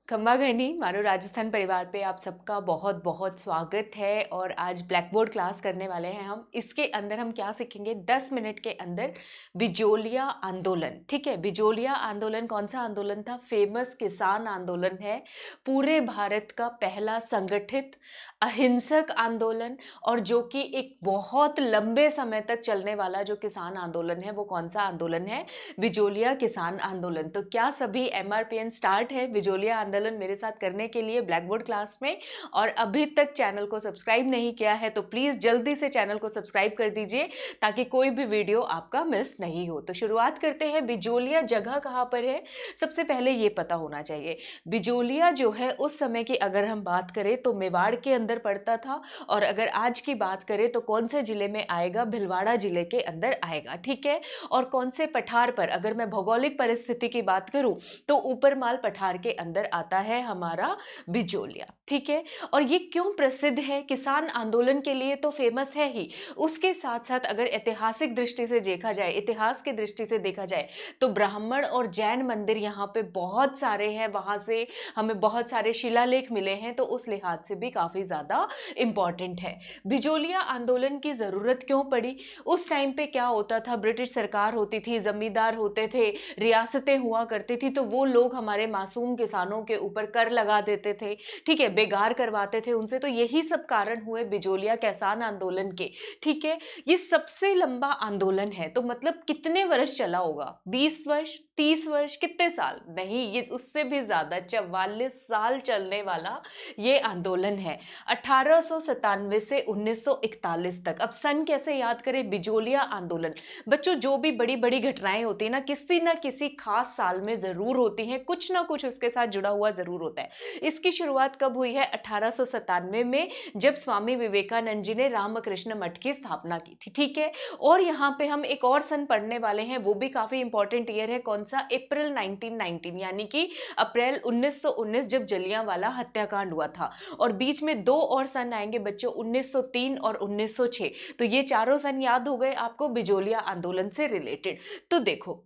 खम्मा घनी मारो राजस्थान परिवार पे आप सबका बहुत बहुत स्वागत है। और आज ब्लैक बोर्ड क्लास करने वाले हैं हम। इसके अंदर हम क्या सीखेंगे 10 मिनट के अंदर, बिजोलिया आंदोलन। ठीक है, बिजोलिया आंदोलन कौन सा आंदोलन था? फेमस किसान आंदोलन है, पूरे भारत का पहला संगठित अहिंसक आंदोलन, और जो कि एक बहुत लंबे समय तक चलने वाला जो किसान आंदोलन है वो कौन सा आंदोलन है? बिजोलिया किसान आंदोलन। तो क्या सभी एमआरपीएन स्टार्ट है बिजोलिया आंदोलन मेरे साथ करने के लिए ब्लैक बोर्ड क्लास में? और अभी तक चैनल को सब्सक्राइब नहीं किया है तो प्लीज जल्दी से चैनल को सब्सक्राइब कर दीजिए ताकि कोई भी वीडियो आपका मिस नहीं हो। तो शुरुआत करते हैं। बिजोलिया जगह कहां पर है, सबसे पहले ये पता होना चाहिए। बिजोलिया जो है उस समय की अगर हम बात करें तो मेवाड़ के अंदर पड़ता था, और अगर आज की बात करें तो कौन से जिले में आएगा? भिलवाड़ा जिले के अंदर आएगा। ठीक है, और कौन से पठार पर? अगर मैं भौगोलिक परिस्थिति की बात करूं तो ऊपरमाल पठार के अंदर आता है हमारा बिजोलिया। ठीक है, और ये क्यों प्रसिद्ध है? किसान आंदोलन के लिए तो फेमस है ही, उसके साथ साथ अगर ऐतिहासिक दृष्टि से देखा जाए, इतिहास की दृष्टि से देखा जाए तो ब्राह्मण और जैन मंदिर यहाँ पे बहुत सारे हैं, वहां से हमें बहुत सारे शिलालेख मिले हैं, तो उस लिहाज से भी काफी ज्यादा इंपॉर्टेंट है। बिजोलिया आंदोलन की जरूरत क्यों पड़ी? उस टाइम पे क्या होता था, ब्रिटिश सरकार होती थी, जमींदार होते थे, रियासतें हुआ करती थी, तो वो लोग हमारे मासूम किसानों के ऊपर कर लगा देते थे। ठीक है, बेगार करवाते थे उनसे। तो यही सब कारण हुए बिजोलिया किसान आंदोलन के। ठीक है, ये सबसे लंबा आंदोलन है, तो मतलब कितने वर्ष चला होगा? 20 वर्ष, 30 वर्ष, कितने साल? नहीं, ये उससे भी ज्यादा 44 साल चलने वाला ये आंदोलन है, 1897 से 1941 तक। अब सन कैसे याद करें? बिजोलिया आंदोलन बच्चों, जो भी बड़ी बड़ी घटनाएं होती है ना किसी खास साल में जरूर होती हैं, कुछ ना कुछ उसके साथ जुड़ा हुआ जरूर होता है। इसकी शुरुआत कब हुई है? 1897 में, जब स्वामी विवेकानंद जी ने रामकृष्ण मठ की स्थापना की थी। ठीक है, और यहाँ पे हम एक और सन पढ़ने वाले हैं, वो भी काफी इंपॉर्टेंट ईयर है। कौन सा? अप्रैल 1919, यानी कि अप्रैल 1919, जब जलियांवाला हत्याकांड हुआ था। और बीच में दो और सन आएंगे बच्चों, 1903 और 1906। तो ये चारों सन याद हो गए आपको बिजोलिया आंदोलन से रिलेटेड। तो देखो,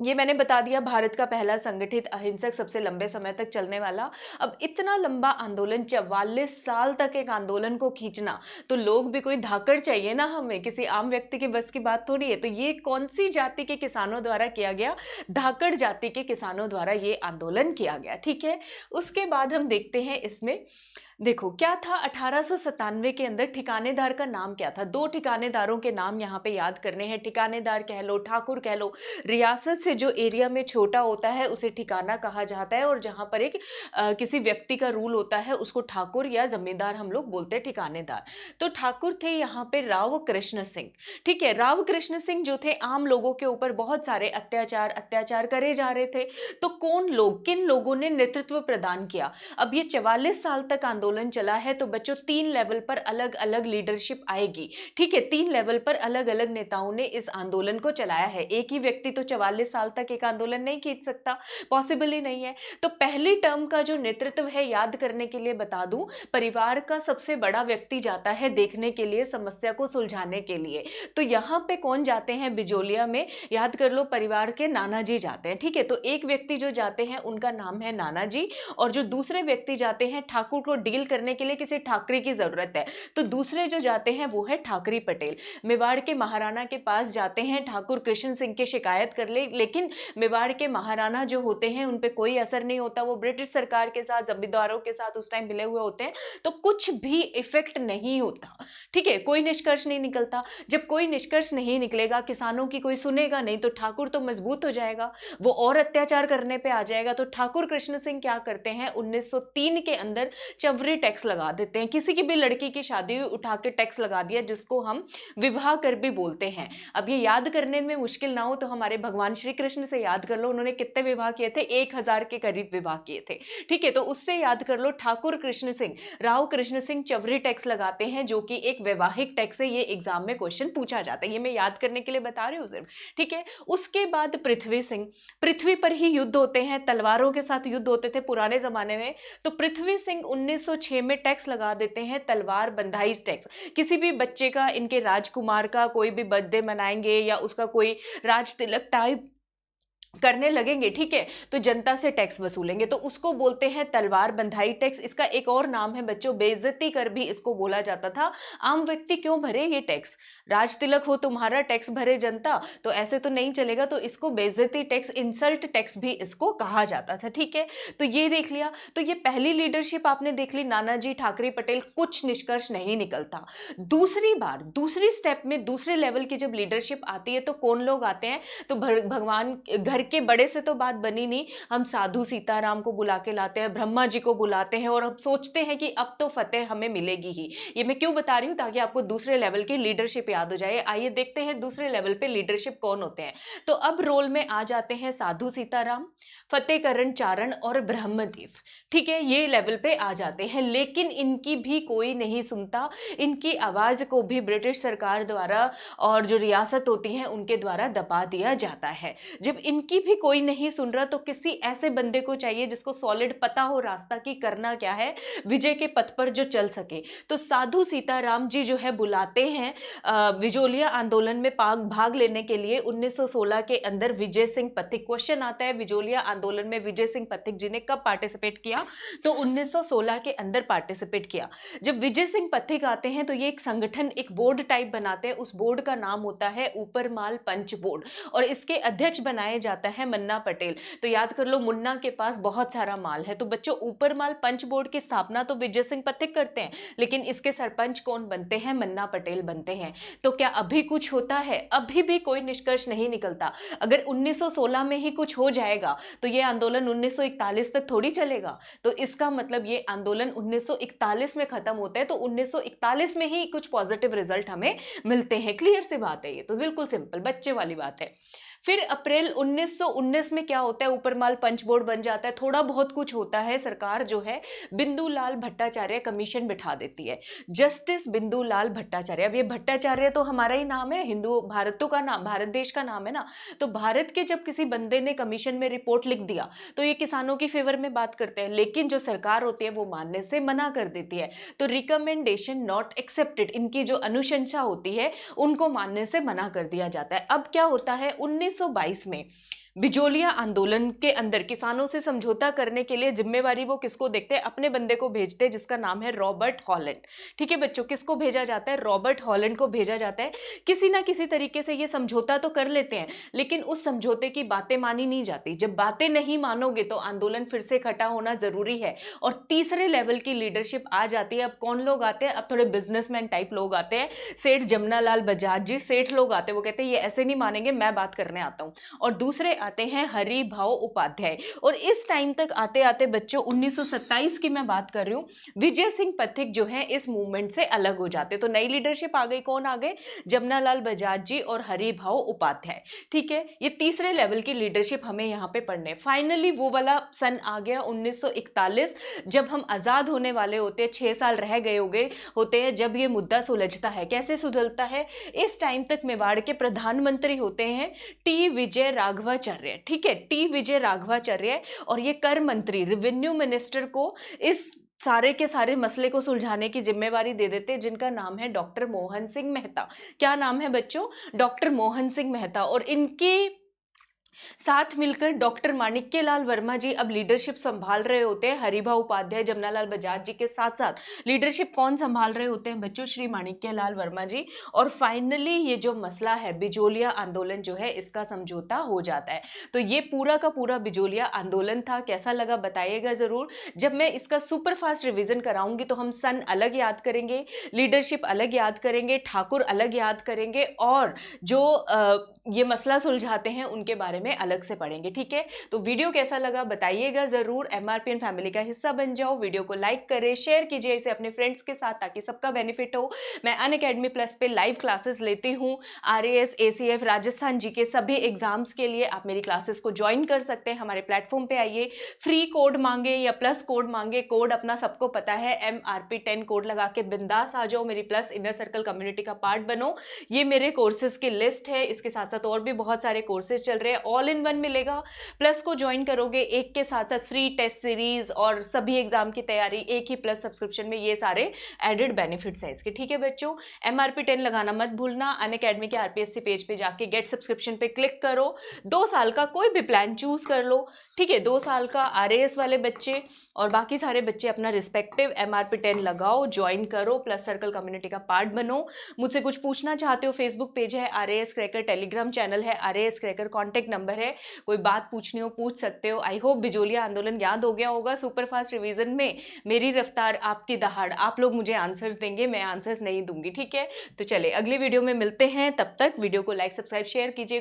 ये मैंने बता दिया, भारत का पहला संगठित अहिंसक, सबसे लंबे समय तक चलने वाला। अब इतना लंबा आंदोलन, 44 साल तक एक आंदोलन को खींचना, तो लोग भी कोई धाकड़ चाहिए ना, हमें किसी आम व्यक्ति के बस की बात थोड़ी है। तो ये कौन सी जाति के किसानों द्वारा किया गया? धाकड़ जाति के किसानों द्वारा ये आंदोलन किया गया। ठीक है, उसके बाद हम देखते हैं इसमें, देखो क्या था 1897 के अंदर, ठिकानेदार का नाम क्या था? दो ठिकानेदारों के नाम यहाँ पे याद करने हैं। ठिकानेदार कह लो, ठाकुर कह लो। रियासत से जो एरिया में छोटा होता है उसे ठिकाना कहा जाता है, और जहां पर एक किसी व्यक्ति का रूल होता है उसको ठाकुर या जमींदार हम लोग बोलते हैं, ठिकानेदार। तो ठाकुर थे यहाँ पे राव कृष्ण सिंह। ठीक है, राव कृष्ण सिंह जो थे, आम लोगों के ऊपर बहुत सारे अत्याचार करे जा रहे थे। तो कौन लोग, किन लोगों ने नेतृत्व प्रदान किया? अब ये 44 साल तक आंदोलन चला है, तो बच्चों 3 लेवल पर अलग अलग लीडरशिप आएगी। ठीक है, 3 लेवल पर अलग अलग नेताओं ने इस आंदोलन को चलाया है। एक ही व्यक्ति तो 44 साल तक एक आंदोलन नहीं खींच सकता, पॉसिबल ही नहीं है। तो पहली टर्म का जो नेतृत्व है, याद करने के लिए बता दूं, परिवार का सबसे बड़ा व्यक्ति जाता है देखने के लिए, समस्या को सुलझाने के लिए। तो यहां पे कौन जाते हैं बिजोलिया में? याद कर लो, परिवार के नाना जी जाते हैं। ठीक है, तो एक व्यक्ति जो जाते हैं उनका नाम है नाना जी, और जो दूसरे व्यक्ति जाते हैं, ठाकुर को डील करने के लिए किसी ठाकरे की जरूरत है, तो दूसरे जो जाते हैं वो है ठाकरी पटेल। मेवाड़ के महाराणा के पास जाते हैं, ठाकुर कृष्ण सिंह की शिकायत कर ले, लेकिन मेवाड़ के महाराणा जो होते हैं उन पे कोई असर नहीं होता, वो ब्रिटिश सरकार के साथ, जमींदारों के साथ उस टाइम मिले हुए होते हैं, तो कुछ भी इफेक्ट नहीं होता। ठीक है, कोई निष्कर्ष नहीं निकलता। जब कोई निष्कर्ष नहीं निकलेगा, किसानों की कोई सुनेगा नहीं, तो ठाकुर तो मजबूत हो जाएगा, वो और अत्याचार करने पे आ जाएगा। तो ठाकुर कृष्ण सिंह क्या करते हैं, 1903 के अंदर चवरी टैक्स लगा देते हैं। किसी की भी लड़की की शादी हुई, उठा के टैक्स लगा दिया, जिसको हम विवाह कर भी बोलते हैं। अब ये याद करने में मुश्किल ना हो तो हमारे भगवान श्री कृष्ण से याद कर लो, उन्होंने कितने विवाह किए थे? 1000 के करीब विवाह किए थे। ठीक है, तो उससे याद कर लो, ठाकुर कृष्ण सिंह, राव कृष्ण सिंह चवरी टैक्स लगाते हैं, जो कि एक वैवाहिक टैक्स है। ये एग्जाम में क्वेश्चन पूछा जाता है, ये मैं याद करने के लिए बता रही हूँ सिर्फ। ठीक है, उसके बाद पृथ्वी सिंह, पृथ्वी पर ही युद्ध होते हैं, तलवारों के साथ युद्ध होते थे पुराने जमाने में। तो पृथ्वी सिंह 1906 में टैक्स लगा देते हैं, तलवार बंधाई टैक्स। किसी भी बच्चे का, इनके राजकुमार का कोई भी बर्थडे मनाएंगे या उसका कोई राज तिलक टाइप करने लगेंगे, ठीक है, तो जनता से टैक्स वसूलेंगे, तो उसको बोलते हैं तलवार बंधाई टैक्स। इसका एक और नाम है बच्चों बेइज्जती कर भी इसको बोला जाता था। आम व्यक्ति क्यों भरे ये टैक्स? राज तिलक हो तुम्हारा, टैक्स भरे जनता, तो ऐसे तो नहीं चलेगा, तो इसको बेइज्जती टैक्स, इंसल्ट टैक्स भी इसको कहा जाता था, ठीक है। तो ये देख लिया, तो ये पहली लीडरशिप आपने देख ली, नानाजी ठाकरे पटेल, कुछ निष्कर्ष नहीं निकलता। दूसरी बार, दूसरी स्टेप में, दूसरे लेवल की जब लीडरशिप आती है तो कौन लोग आते हैं? तो भगवान घर के बड़े से तो बात बनी नहीं, हम साधु सीताराम को बुला के लाते हैं, ब्रह्मा जी को बुलाते हैं, और हम सोचते हैं कि अब तो फतेह हमें मिलेगी ही। ये मैं क्यों बता रही हूं? ताकि आपको दूसरे लेवल की लीडरशिप याद हो जाए। आइए देखते हैं दूसरे लेवल पे लीडरशिप कौन होते हैं। तो अब रोल में आ जाते हैं साधु सीताराम, फतेहकरण चारण और ब्रह्मदेव, ठीक है, ये लेवल पे आ जाते हैं। लेकिन इनकी भी कोई नहीं सुनता, इनकी आवाज को भी ब्रिटिश सरकार द्वारा और जो रियासत होती है उनके द्वारा दबा दिया जाता है। जब इनकी भी कोई नहीं सुन रहा तो किसी ऐसे बंदे को चाहिए जिसको सॉलिड पता हो रास्ता की करना क्या है, विजय के पथ पर जो चल सके। तो साधु सीताराम जी जो है बुलाते हैं बिजोलिया आंदोलन में भाग लेने के लिए 1916 के अंदर विजय सिंह पथिक। क्वेश्चन आता है बिजोलिया आंदोलन में विजय सिंह पथिक जी ने कब पार्टिसिपेट किया? तो 1916 के अंदर पार्टिसिपेट किया। जब विजय सिंह पथिक आते हैं तो ये एक संगठन, एक बोर्ड टाइप बनाते हैं, उस बोर्ड का नाम होता है ऊपरमाल पंच बोर्ड, और इसके अध्यक्ष बनाए जाता है मन्ना पटेल। तो याद कर लो, मुन्ना के पास बहुत सारा माल है। तो बच्चों, ऊपरमाल पंच बोर्ड की स्थापना तो विजय सिंह पथिक करते हैं, लेकिन इसके सरपंच कौन बनते हैं? मन्ना पटेल बनते हैं। तो क्या अभी कुछ होता है? अभी भी कोई निष्कर्ष नहीं निकलता। अगर 1916 में ही कुछ हो जाएगा तो ये आंदोलन 1941 तक थोड़ी चलेगा। तो इसका मतलब ये आंदोलन 1941 में खत्म होता है, तो 1941 में ही कुछ पॉजिटिव रिजल्ट हमें मिलते हैं। क्लियर सी बात है, ये तो बिल्कुल सिंपल बच्चे वाली बात है। फिर अप्रैल 1919 में क्या होता है? ऊपरमाल पंच बोर्ड बन जाता है। थोड़ा बहुत कुछ होता है, सरकार जो है बिंदुलाल भट्टाचार्य कमीशन बिठा देती है, जस्टिस बिंदुलाल भट्टाचार्य। अब ये भट्टाचार्य तो हमारा ही नाम है, हिंदू भारतों का नाम, भारत देश का नाम है ना। तो भारत के जब किसी बंदे ने कमीशन में रिपोर्ट लिख दिया तो ये किसानों की फेवर में बात करते हैं, लेकिन जो सरकार होती है वो मानने से मना कर देती है। तो रिकमेंडेशन नॉट एक्सेप्टेड, इनकी जो अनुशंसा होती है उनको मानने से मना कर दिया जाता है। अब क्या होता है? 1922 में बिजोलिया आंदोलन के अंदर किसानों से समझौता करने के लिए जिम्मेवारी वो किसको देखते हैं? अपने बंदे को भेजते हैं जिसका नाम है रॉबर्ट हॉलैंड। ठीक है बच्चों, किसको भेजा जाता है? रॉबर्ट हॉलैंड को भेजा जाता है। किसी ना किसी तरीके से ये समझौता तो कर लेते हैं, लेकिन उस समझौते की बातें मानी नहीं जाती। जब बातें नहीं मानोगे तो आंदोलन फिर से इकट्ठा होना जरूरी है। और तीसरे लेवल की लीडरशिप आ जाती है। अब कौन लोग आते हैं? अब थोड़े बिजनेसमैन टाइप लोग आते हैं, सेठ जमनालाल बजाज जी, सेठ लोग आते हैं। वो कहते हैं ये ऐसे नहीं मानेंगे, मैं बात करने आता हूं। और दूसरे आते हैं हरि भाव उपाध्याय। और इस टाइम तक आते आते बच्चों 1927 की मैं बात कर रही हूं, विजय सिंह पथिक जो है इस मूवमेंट से अलग हो जाते। तो नई लीडरशिप आ गई। कौन आ गए? जमनालाल बजाज जी और हरि भाव उपाध्याय। ठीक है, ये तीसरे लेवल की लीडरशिप हमें यहाँ पे पढ़ने। फाइनली वो वाला सन आ गया 1941, जब हम आजाद होने वाले होते हैं, 6 साल रह गए होते हैं, जब ये मुद्दा सुलझता है। कैसे सुलझता है? इस टाइम तक मेवाड़ के प्रधानमंत्री होते हैं टी विजय राघवाचार्य। ठीक है, टी विजय राघवाचार्य, और ये कर मंत्री, रेवेन्यू मिनिस्टर को इस सारे के सारे मसले को सुलझाने की जिम्मेवारी दे देते हैं, जिनका नाम है डॉक्टर मोहन सिंह मेहता। क्या नाम है बच्चों? डॉक्टर मोहन सिंह मेहता। और इनके साथ मिलकर डॉक्टर माणिक्यलाल वर्मा जी अब लीडरशिप संभाल रहे होते हैं। हरिभाऊ उपाध्याय, जमनालाल बजाज जी के साथ साथ लीडरशिप कौन संभाल रहे होते हैं बच्चों? श्री माणिक्यलाल वर्मा जी। और फाइनली ये जो मसला है बिजोलिया आंदोलन जो है, इसका समझौता हो जाता है। तो ये पूरा का पूरा बिजोलिया आंदोलन था। कैसा लगा बताइएगा जरूर। जब मैं इसका सुपर फास्ट रिविजन कराऊंगी तो हम सन अलग याद करेंगे, लीडरशिप अलग याद करेंगे, ठाकुर अलग याद करेंगे, और जो ये मसला सुलझाते हैं उनके बारे में अलग से पढ़ेंगे। ठीक है, तो वीडियो कैसा लगा बताइएगा जरूर। एमआरपीएन फैमिली का हिस्सा बन जाओ, वीडियो को लाइक करें, शेयर कीजिए इसे अपने फ्रेंड्स के साथ, ताकि सबका बेनिफिट हो। मैं अनअकैडमी प्लस पे लाइव क्लासेस लेती हूँ, आरएएस, एसीएफ, राजस्थान जीके सभी एग्जाम्स के लिए आप मेरी क्लासेस को ज्वाइन कर सकते हैं। हमारे प्लेटफॉर्म पे आइए, फ्री कोड मांगे या प्लस कोड मांगे, कोड अपना सबको पता है, MRP10 कोड लगा के बिंदास आ जाओ, मेरी प्लस इनर सर्कल कम्युनिटी का पार्ट बनो। ये मेरे कोर्सेज की लिस्ट है, इसके साथ साथ और भी बहुत सारे कोर्सेज चल रहे हैं। ऑल इन वन मिलेगा। प्लस को ज्वाइन करोगे, एक के साथ साथ फ्री टेस्ट सीरीज और सभी एग्जाम की तैयारी एक ही प्लस सब्सक्रिप्शन में, ये सारे एडेड बेनिफिट्स है इसके। ठीक है बच्चों, MRP 10 लगाना मत भूलना। अनअकैडमी के RPSC पेज पे जाके गेट सब्सक्रिप्शन पे क्लिक करो, 2 साल का कोई भी प्लान चूज कर लो। ठीक है, 2 साल का RAS वाले बच्चे और बाकी सारे बच्चे अपना रिस्पेक्टिव MRP 10 लगाओ, ज्वाइन करो, प्लस सर्कल कम्युनिटी का पार्ट बनो। मुझसे कुछ पूछना चाहते हो, फेसबुक पेज है RAS क्रैकर, टेलीग्राम चैनल है RAS क्रैकर, कॉन्टेक्ट नंबर है, कोई बात पूछनी हो पूछ सकते हो। आई होप बिजोलिया आंदोलन याद हो गया होगा। सुपर फास्ट रिवीजन में मेरी रफ्तार आपकी दहाड़, आप लोग मुझे आंसर्स देंगे, मैं आंसर्स नहीं दूंगी। ठीक है, तो चले अगली वीडियो में मिलते हैं। तब तक वीडियो को लाइक सब्सक्राइब शेयर कीजिए।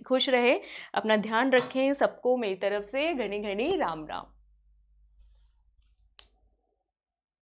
खुश रहे, अपना ध्यान रखें। सबको मेरी तरफ से घनी घनी राम राम।